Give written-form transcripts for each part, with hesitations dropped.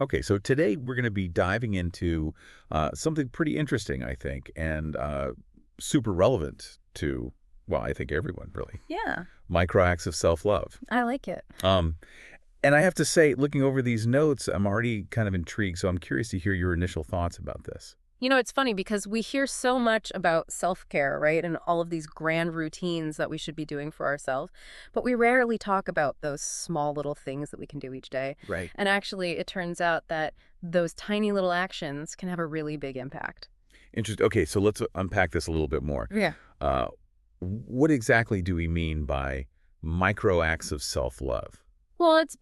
Okay, so today we're going to be diving into something pretty interesting, I think, and super relevant to, well, I think everyone really. Yeah, Micro acts of self-love. I like it. Um, and I have to say, looking over these notes, I'm already kind of intrigued, so I'm curious to hear your initial thoughts about this. It's funny because we hear so much about self-care, right? And all of these grand routines that we should be doing for ourselves, but we rarely talk about those small little things that we can do each day. Right. And actually, it turns out that those tiny little actions can have a really big impact. Interesting. Okay, so let's unpack this a little bit more. Yeah. Uh, what exactly do we mean by micro acts of self-love? Well, it's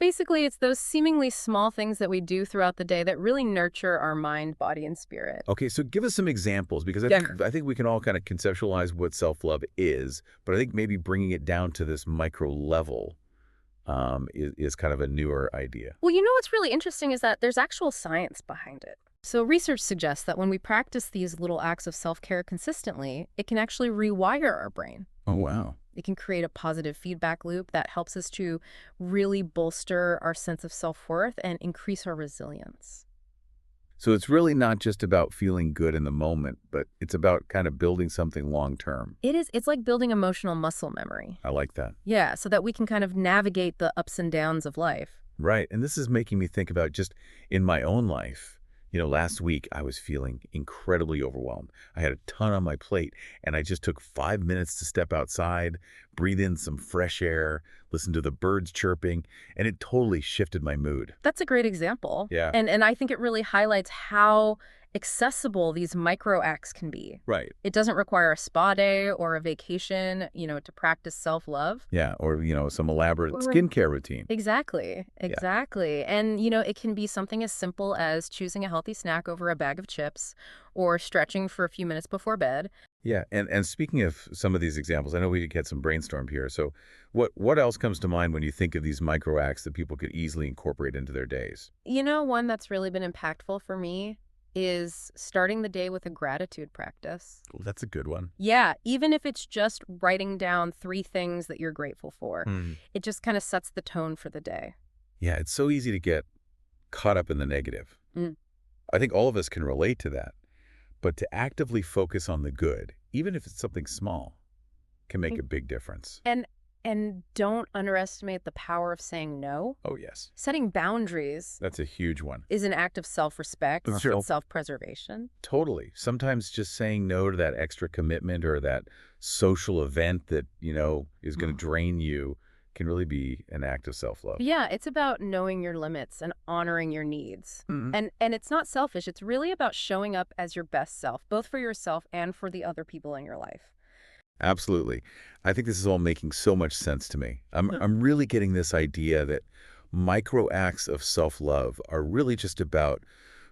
those seemingly small things that we do throughout the day that really nurture our mind, body, and spirit. Okay, so give us some examples because I Yeah. think I think we can all kind of conceptualize what self-love is, but I think maybe bringing it down to this micro level is kind of a newer idea. Well, what's really interesting is that there's actual science behind it. So, research suggests that when we practice these little acts of self care consistently, it can actually rewire our brain. Oh, wow. It can create a positive feedback loop that helps us to really bolster our sense of self worth and increase our resilience. So it's really not just about feeling good in the moment, but it's about kind of building something long term. It's like building emotional muscle memory. I like that. Yeah, so that we can kind of navigate the ups and downs of life. Right. And this is making me think about just in my own life. Last week I was feeling incredibly overwhelmed. I had a ton on my plate, and I just took 5 minutes to step outside, breathe in some fresh air, listen to the birds chirping, and it totally shifted my mood. That's a great example. Yeah. And I think it really highlights how accessible these micro acts can be. Right. It doesn't require a spa day or a vacation, to practice self-love. Yeah. Or, some elaborate Or skincare routine. Exactly. Yeah. Exactly. And, it can be something as simple as choosing a healthy snack over a bag of chips or stretching for a few minutes before bed. Yeah. And speaking of some of these examples, I know we could get some brainstorm here. So what else comes to mind when you think of these micro acts that people could easily incorporate into their days? One that's really been impactful for me is starting the day with a gratitude practice. Well, that's a good one. Yeah, even if it's just writing down three things that you're grateful for, Hmm. it just kind of sets the tone for the day. Yeah, it's so easy to get caught up in the negative. Mm. I think all of us can relate to that. But to actively focus on the good, even if it's something small, can make a big difference. And and don't underestimate the power of saying no. Oh, yes. Setting boundaries That's a huge one. is an act of self-respect Sure. and self-preservation. Totally. Sometimes just saying no to that extra commitment or that social event that, is going to drain you can really be an act of self-love. Yeah, it's about knowing your limits and honoring your needs. Mhm. And it's not selfish. It's really about showing up as your best self, both for yourself and for the other people in your life. Absolutely. I think this is all making so much sense to me. I'm really getting this idea that micro acts of self-love are really just about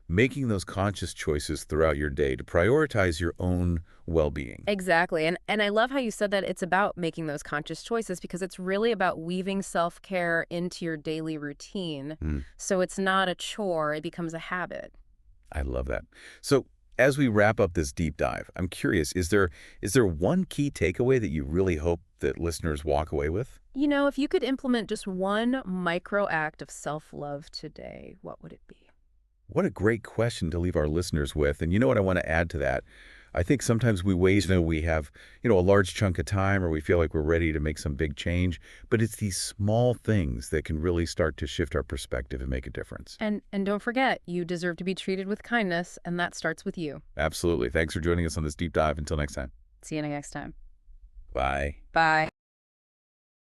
making those conscious choices throughout your day to prioritize your own well-being. Exactly. And I love how you said that it's about making those conscious choices because it's really about weaving self-care into your daily routine. Mm, So it's not a chore, it becomes a habit. I love that. So as we wrap up this deep dive, I'm curious, is there one key takeaway that you really hope that listeners walk away with? If you could implement just one micro act of self-love today, what would it be? What a great question to leave our listeners with. And you know what I want to add to that? I think sometimes we waste, we have, a large chunk of time or we feel like we're ready to make some big change, but it's these small things that can really start to shift our perspective and make a difference. And don't forget, you deserve to be treated with kindness, and that starts with you. Absolutely. Thanks for joining us on this deep dive. Until next time. See you next time. Bye. Bye.